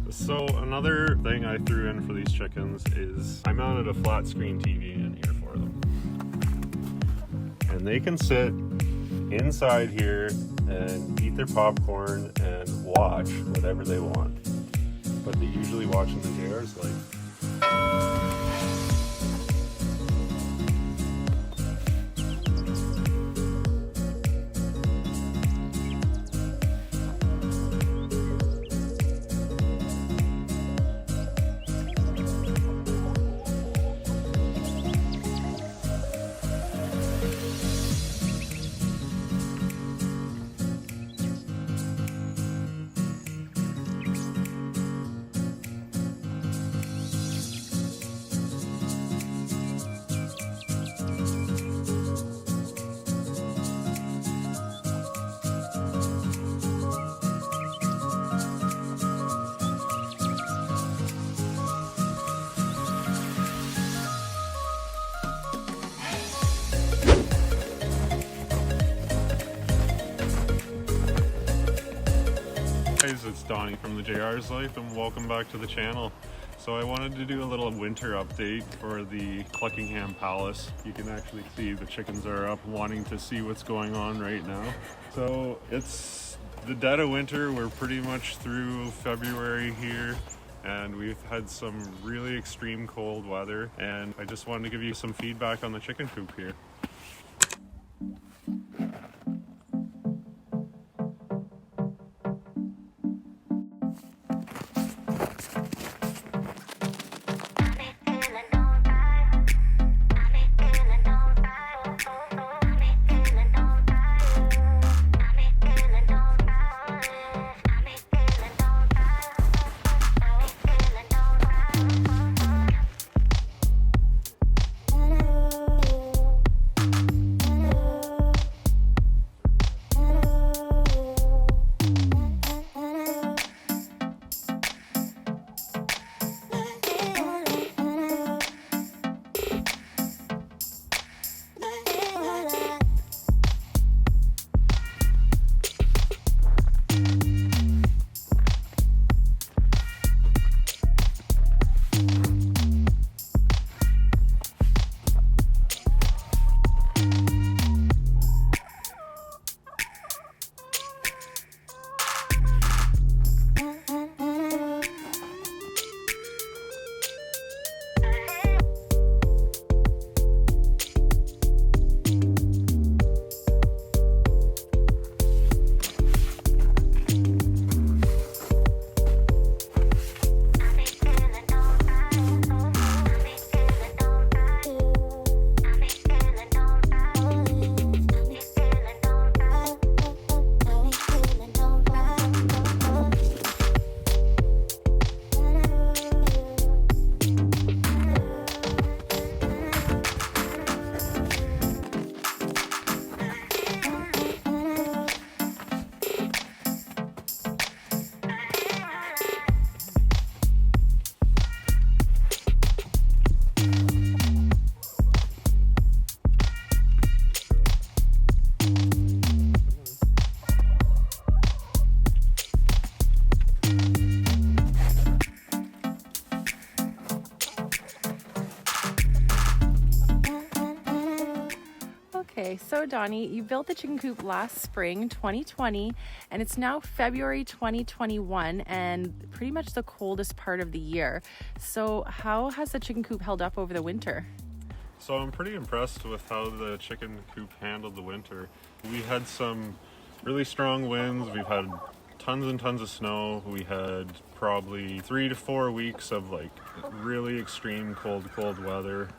So another thing I threw in for these chickens is I mounted a flat screen TV in here for them. And they can sit inside here and eat their popcorn and watch whatever they want. But they usually watch in the JR's life. Guys, it's Donnie from the JR's Life and welcome back to the channel. So I wanted to do a little winter update for the Cluckingham Palace. You can actually see the chickens are up wanting to see what's going on right now. So it's the dead of winter. We're pretty much through February here and we've had some really extreme cold weather, and I just wanted to give you some feedback on the chicken coop here. Okay, so Donnie, you built the chicken coop last spring, 2020, and it's now February 2021 and pretty much the coldest part of the year. So how has the chicken coop held up over the winter? So I'm pretty impressed with how the chicken coop handled the winter. We had some really strong winds. We've had tons and tons of snow. We had probably 3 to 4 weeks of like really extreme cold weather.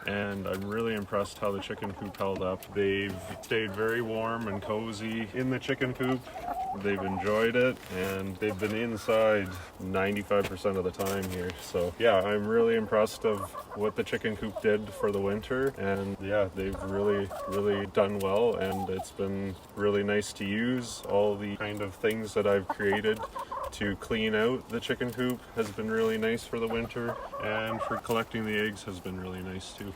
And I'm really impressed how the chicken coop held up. They've stayed very warm and cozy in the chicken coop. They've enjoyed it, and they've been inside 95% of the time here. So yeah, I'm really impressed of what the chicken coop did for the winter. And yeah, they've really done well, and it's been really nice to use. All the kind of things that I've created to clean out the chicken coop has been really nice for the winter, and for collecting the eggs has been really nice too.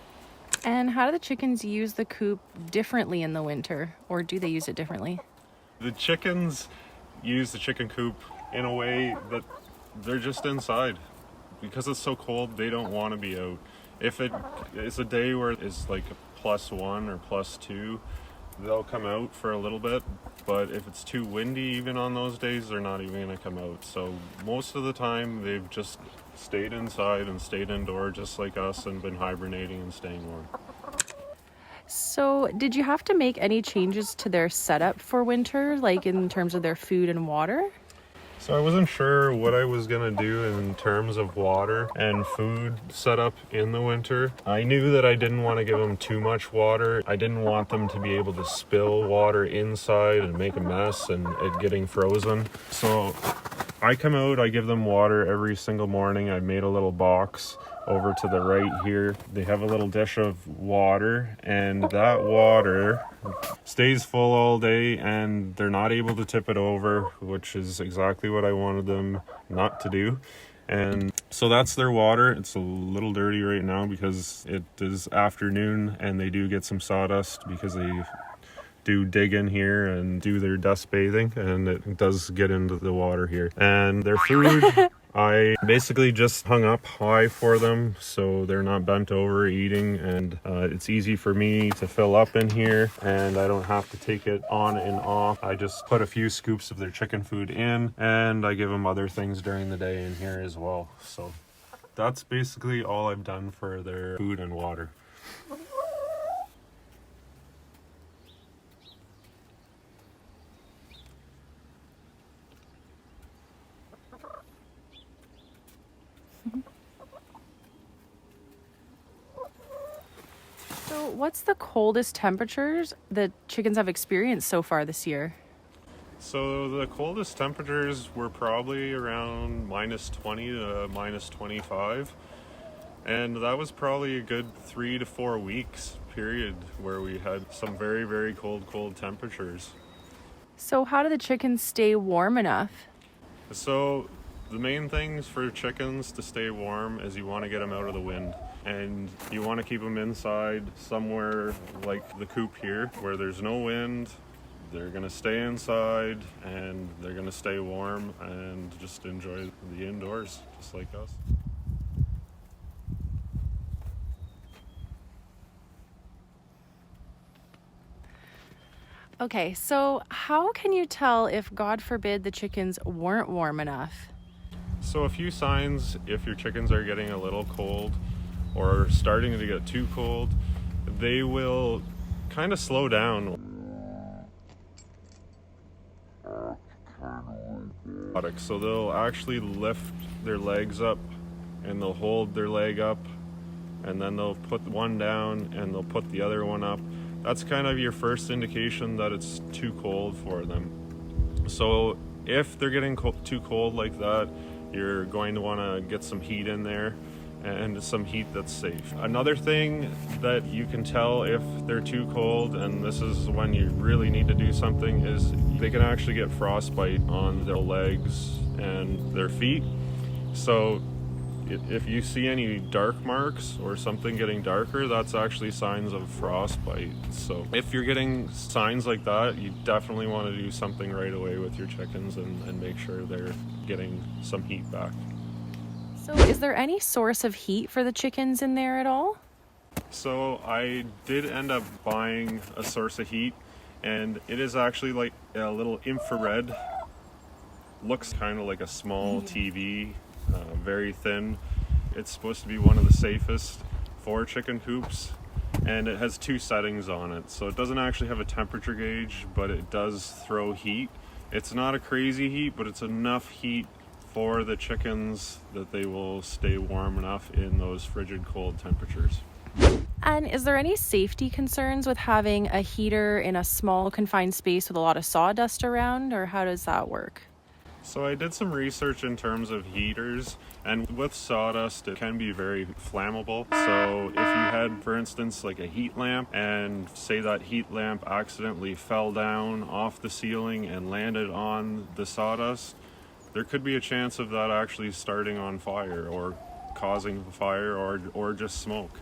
And how do the chickens use the coop differently in the winter, or do they use it differently? The chickens use the chicken coop in a way that they're just inside. Because it's so cold, they don't want to be out. If it is a day where it's like a +1 or +2, they'll come out for a little bit. But if it's too windy even on those days, they're not even going to come out. So most of the time, they've just stayed inside and stayed indoor just like us and been hibernating and staying warm. So, did you have to make any changes to their setup for winter, like in terms of their food and water? So I wasn't sure what I was going to do in terms of water and food setup in the winter. I knew that I didn't want to give them too much water. I didn't want them to be able to spill water inside and make a mess and it getting frozen. So I come out, I give them water every single morning. I made a little box over to the right here. They have a little dish of water, and that water stays full all day and they're not able to tip it over, which is exactly what I wanted them not to do. And so that's their water. It's a little dirty right now because it is afternoon and they do get some sawdust because they do dig in here and do their dust bathing, and it does get into the water here. And their food, I basically just hung up high for them so they're not bent over eating, and it's easy for me to fill up in here and I don't have to take it on and off. I just put a few scoops of their chicken food in and I give them other things during the day in here as well. So that's basically all I've done for their food and water. So, what's the coldest temperatures the chickens have experienced so far this year? So the coldest temperatures were probably around -20 to -25. And that was probably a good 3 to 4 weeks period where we had some very, very cold temperatures. So, how do the chickens stay warm enough? So the main things for chickens to stay warm is you want to get them out of the wind. And you want to keep them inside somewhere like the coop here where there's no wind. They're going to stay inside and they're going to stay warm and just enjoy the indoors, just like us. Okay, so how can you tell if, God forbid, the chickens weren't warm enough? So a few signs if your chickens are getting a little cold or starting to get too cold, they will kind of slow down. So they'll actually lift their legs up and they'll hold their leg up and then they'll put one down and they'll put the other one up. That's kind of your first indication that it's too cold for them. So if they're getting too cold like that, you're going to want to get some heat in there and some heat that's safe. Another thing that you can tell if they're too cold, and this is when you really need to do something, is they can actually get frostbite on their legs and their feet. So if you see any dark marks or something getting darker, that's actually signs of frostbite. So if you're getting signs like that, you definitely want to do something right away with your chickens and make sure they're getting some heat back. So, is there any source of heat for the chickens in there at all? So I did end up buying a source of heat, and it is actually like a little infrared. Looks kind of like a small TV, very thin. It's supposed to be one of the safest for chicken coops, and it has 2 settings on it. So it doesn't actually have a temperature gauge, but it does throw heat. It's not a crazy heat, but it's enough heat for the chickens that they will stay warm enough in those frigid cold temperatures. And is there any safety concerns with having a heater in a small confined space with a lot of sawdust around, or how does that work? So I did some research in terms of heaters, and with sawdust it can be very flammable. So if you had, for instance, like a heat lamp, and say that heat lamp accidentally fell down off the ceiling and landed on the sawdust, there could be a chance of that actually starting on fire or causing fire or just smoke.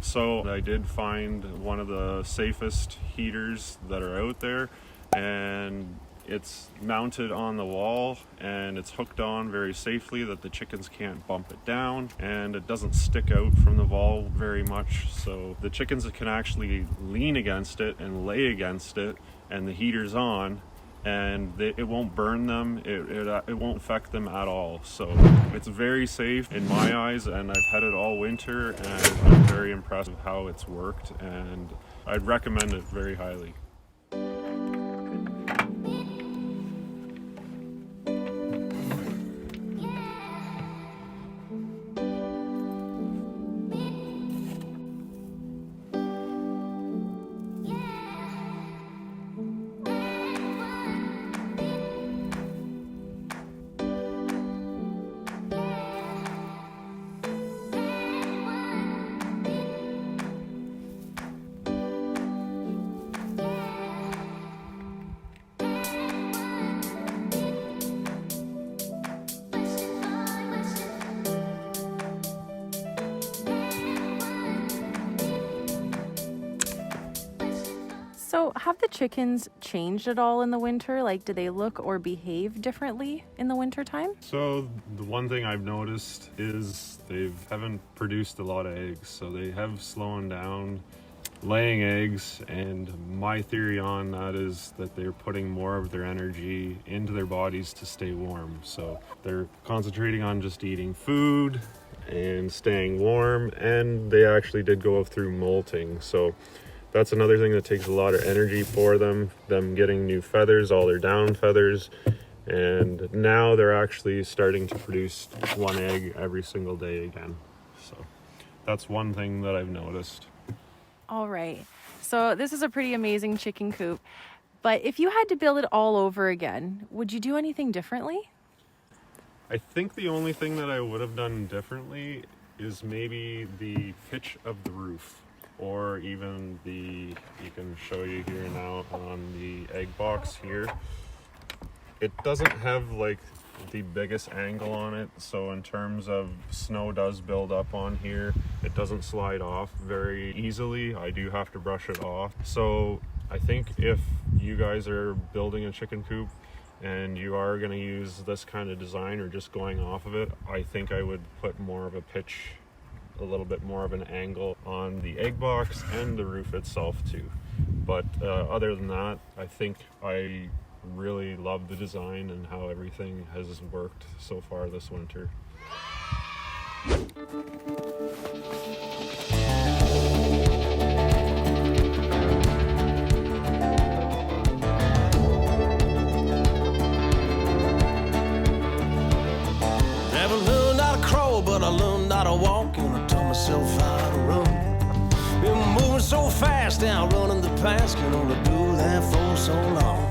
So I did find one of the safest heaters that are out there, and It's mounted on the wall and it's hooked on very safely that the chickens can't bump it down, and it doesn't stick out from the wall very much, so the chickens can actually lean against it and lay against it, and the heater's on, and it won't burn them, it won't affect them at all. So it's very safe in my eyes, and I've had it all winter and I'm very impressed with how it's worked, and I'd recommend it very highly. So have the chickens changed at all in the winter? Like, do they look or behave differently in the winter time? So the one thing I've noticed is they haven't produced a lot of eggs, so they have slowed down laying eggs, and my theory on that is that they're putting more of their energy into their bodies to stay warm. So they're concentrating on just eating food and staying warm, and they actually did go through molting. So that's another thing that takes a lot of energy for them getting new feathers, all their down feathers, and now they're actually starting to produce one egg every single day again. So that's one thing that I've noticed. All right. So this is a pretty amazing chicken coop, but if you had to build it all over again, would you do anything differently? I think the only thing that I would have done differently is maybe the pitch of the roof, or even you can show you here now on the egg box here. It doesn't have like the biggest angle on it, so in terms of snow does build up on here, it doesn't slide off very easily. I do have to brush it off. So I think if you guys are building a chicken coop and you are going to use this kind of design or just going off of it, I think I would put more of a pitch, a little bit more of an angle on the egg box and the roof itself too. But other than that, I think I really love the design and how everything has worked so far this winter. Never learned how to crawl, but I learned how to walk, and I taught myself how to run. Been moving so fast, now running the past, can only do that for so long.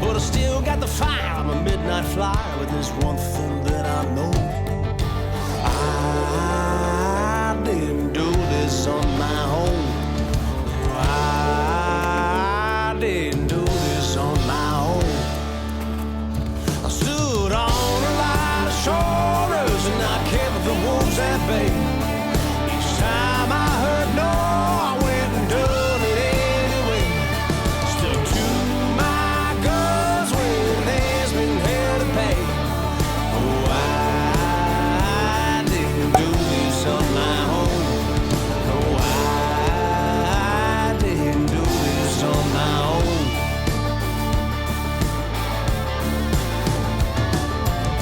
But I still got the fire, I'm a midnight flyer, with this one thing that I know. I didn't do this on my own. I didn't do this on my own. I stood on a line of shoulders and I kept the wolves at bay. Each time I heard no, I went and done it anyway. Stuck to my guns when there's been hell to pay. Oh, I didn't do this on my own. No, I didn't do this on my own.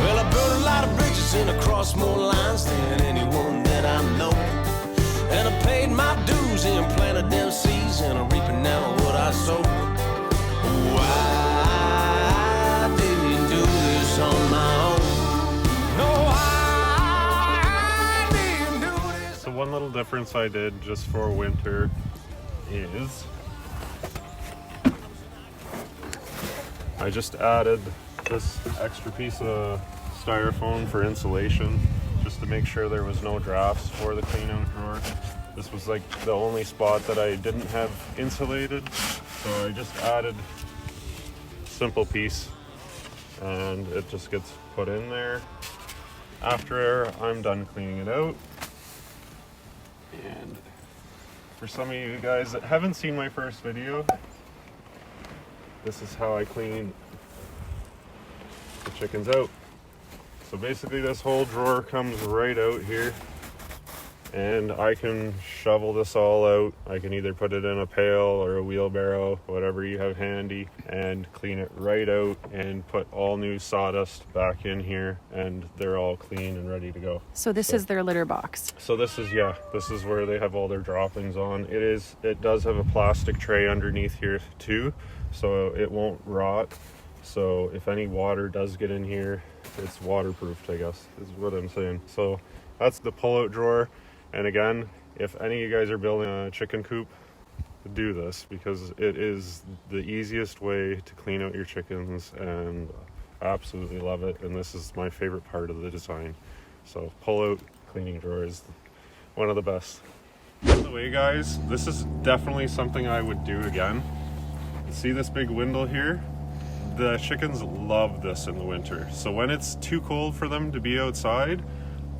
Well, I built a lot of bridges and I crossed more lines than anyone that I know. And I paid my dues and planted them seeds, and I'm reaping now what I sowed. Oh, I didn't do this on my own. No, I didn't do this. So one little difference I did just for winter is I just added this extra piece of styrofoam for insulation, just to make sure there was no drafts for the clean out drawer. This was like the only spot that I didn't have insulated, so I just added a simple piece and it just gets put in there after I'm done cleaning it out. And for some of you guys that haven't seen my first video, this is how I clean the chickens out. So basically this whole drawer comes right out here, and I can shovel this all out. I can either put it in a pail or a wheelbarrow, whatever you have handy, and clean it right out and put all new sawdust back in here, and they're all clean and ready to go. So this is their litter box. So this is where they have all their droppings on. It does have a plastic tray underneath here too, so it won't rot. So if any water does get in here, it's waterproofed, I guess, is what I'm saying. So that's the pull-out drawer. And again, if any of you guys are building a chicken coop, do this, because it is the easiest way to clean out your chickens, and I absolutely love it. And this is my favorite part of the design. So pull-out cleaning drawer is one of the best. By the way, guys, this is definitely something I would do again. See this big window here? The chickens love this in the winter. So when it's too cold for them to be outside,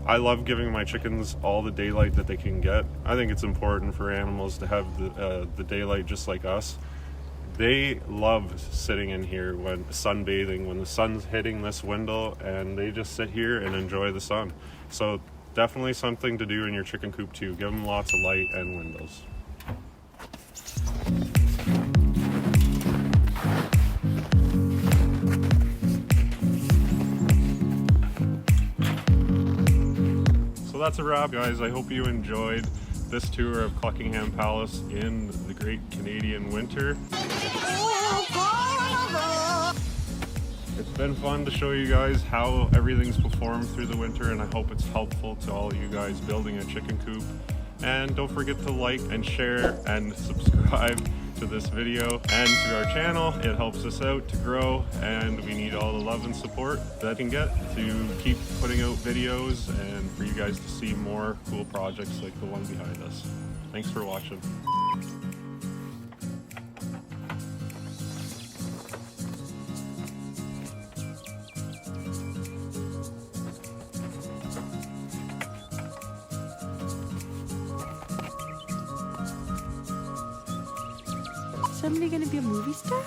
I love giving my chickens all the daylight that they can get. I think it's important for animals to have the daylight just like us. They love sitting in here when sunbathing, when the sun's hitting this window, and they just sit here and enjoy the sun. So definitely something to do in your chicken coop too. Give them lots of light and windows. So that's a wrap, guys. I hope you enjoyed this tour of Cluckingham Palace in the great Canadian winter. It's been fun to show you guys how everything's performed through the winter, and I hope it's helpful to all you guys building a chicken coop. And don't forget to like and share and subscribe to this video and to our channel. It helps us out to grow, and we need all the love and support that I can get to keep putting out videos and for you guys to see more cool projects like the one behind us. Thanks for watching. Somebody gonna be a movie star?